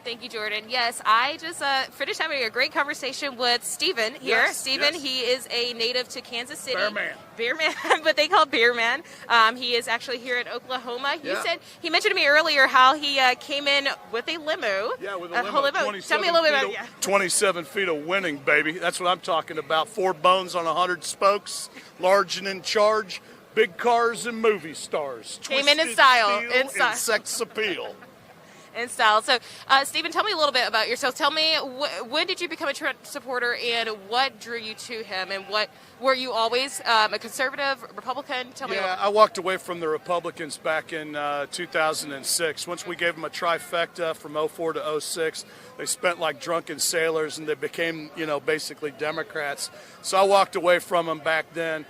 Thank you, Jordan. Yes, I just finished having a great conversation with Stephen here. Yes, Stephen, yes. he is a native to Kansas City. Bear Man. Bear Man, but they call Bear Man. He is actually here in Oklahoma. He mentioned to me earlier how he came in with a limo. Yeah, with a whole limo. Tell me a little bit about it. 27 feet of winning, baby. That's what I'm talking about. 4 bones on 100 spokes, large and in charge, big cars and movie stars. Came in Twisted style. steel In style. and sex appeal. In style. So, Stephen, tell me a little bit about yourself. Tell me, when did you become a Trump supporter, and what drew you to him, and what were you always a conservative, Republican? Tell me. Yeah, I walked away from the Republicans back in 2006. Once we gave them a trifecta from 04 to 06, they spent like drunken sailors, and they became, basically Democrats. So I walked away from them back then.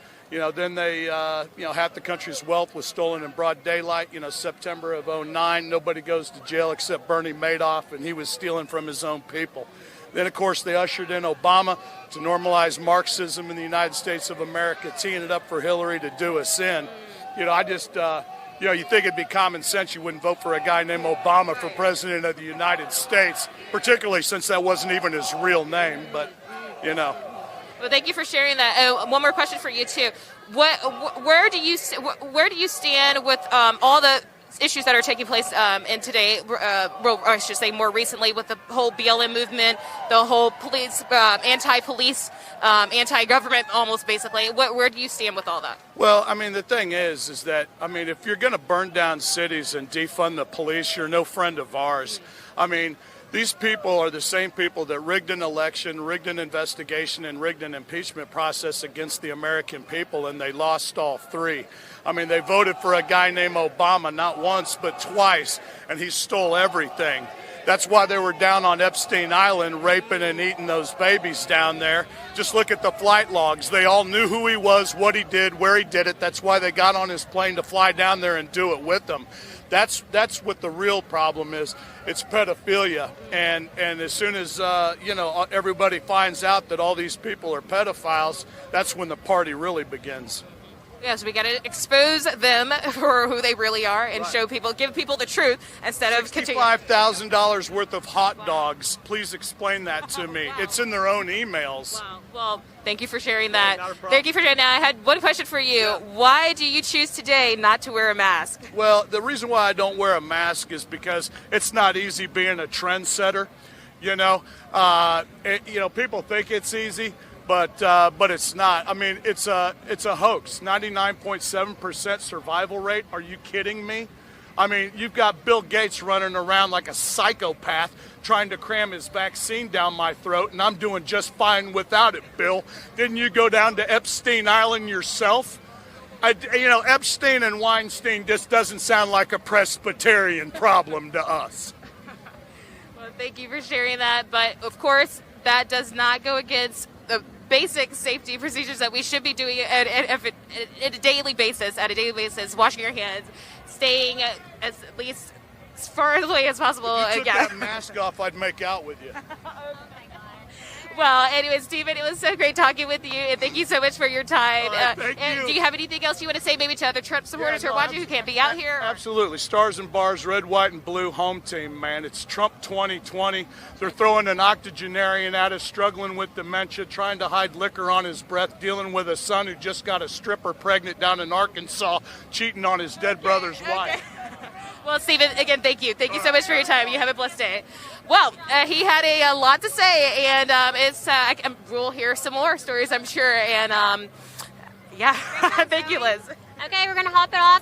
Then they, half the country's wealth was stolen in broad daylight. September of 09, nobody goes to jail except Bernie Madoff, and he was stealing from his own people. Then, of course, they ushered in Obama to normalize Marxism in the United States of America, teeing it up for Hillary to do us in. I just, you think it'd be common sense you wouldn't vote for a guy named Obama for president of the United States, particularly since that wasn't even his real name, but. Well, thank you for sharing that. One more question for you too. Where do you stand with all the issues that are taking place in today? I should say more recently with the whole BLM movement, the whole police, anti-police, anti-government, almost basically. Where do you stand with all that? Well, the thing is that if you're going to burn down cities and defund the police, you're no friend of ours. These people are the same people that rigged an election, rigged an investigation, and rigged an impeachment process against the American people, and they lost all 3. They voted for a guy named Obama not once but twice, and he stole everything. That's why they were down on Epstein Island raping and eating those babies down there. Just look at the flight logs. They all knew who he was, what he did, where he did it. That's why they got on his plane to fly down there and do it with them. That's what the real problem is. It's pedophilia, and as soon as everybody finds out that all these people are pedophiles, that's when the party really begins. Yes, we got to expose them for who they really are and give people the truth instead of continuing. $65,000 worth of hot dogs. Please explain that to me. Wow. It's in their own emails. Wow. Well, thank you for sharing that. Not a problem. Thank you for sharing that. I had one question for you. Yeah. Why do you choose today not to wear a mask? Well, the reason why I don't wear a mask is because it's not easy being a trendsetter. People think it's easy. But it's not. It's a hoax. 99.7% survival rate. Are you kidding me? You've got Bill Gates running around like a psychopath trying to cram his vaccine down my throat, and I'm doing just fine without it, Bill. Didn't you go down to Epstein Island yourself? Epstein and Weinstein just doesn't sound like a Presbyterian problem to us. Well, thank you for sharing that. But, of course, that does not go against the basic safety procedures that we should be doing at a daily basis, washing your hands, staying at least as far away as possible. If you took that mask off, I'd make out with you. Well, anyway, Stephen, it was so great talking with you, and thank you so much for your time. Thank you. Do you have anything else you want to say maybe to other Trump supporters who are watching who can't be out here? Absolutely. Stars and bars, red, white, and blue home team, man. It's Trump 2020. They're throwing an octogenarian at us, struggling with dementia, trying to hide liquor on his breath, dealing with a son who just got a stripper pregnant down in Arkansas, cheating on his dead brother's wife. Well, Stephen, again, thank you. Thank you so much for your time. You have a blessed day. Well, he had a lot to say, and we'll hear some more stories, I'm sure. And, thank you, Liz. Okay, we're going to hop it off.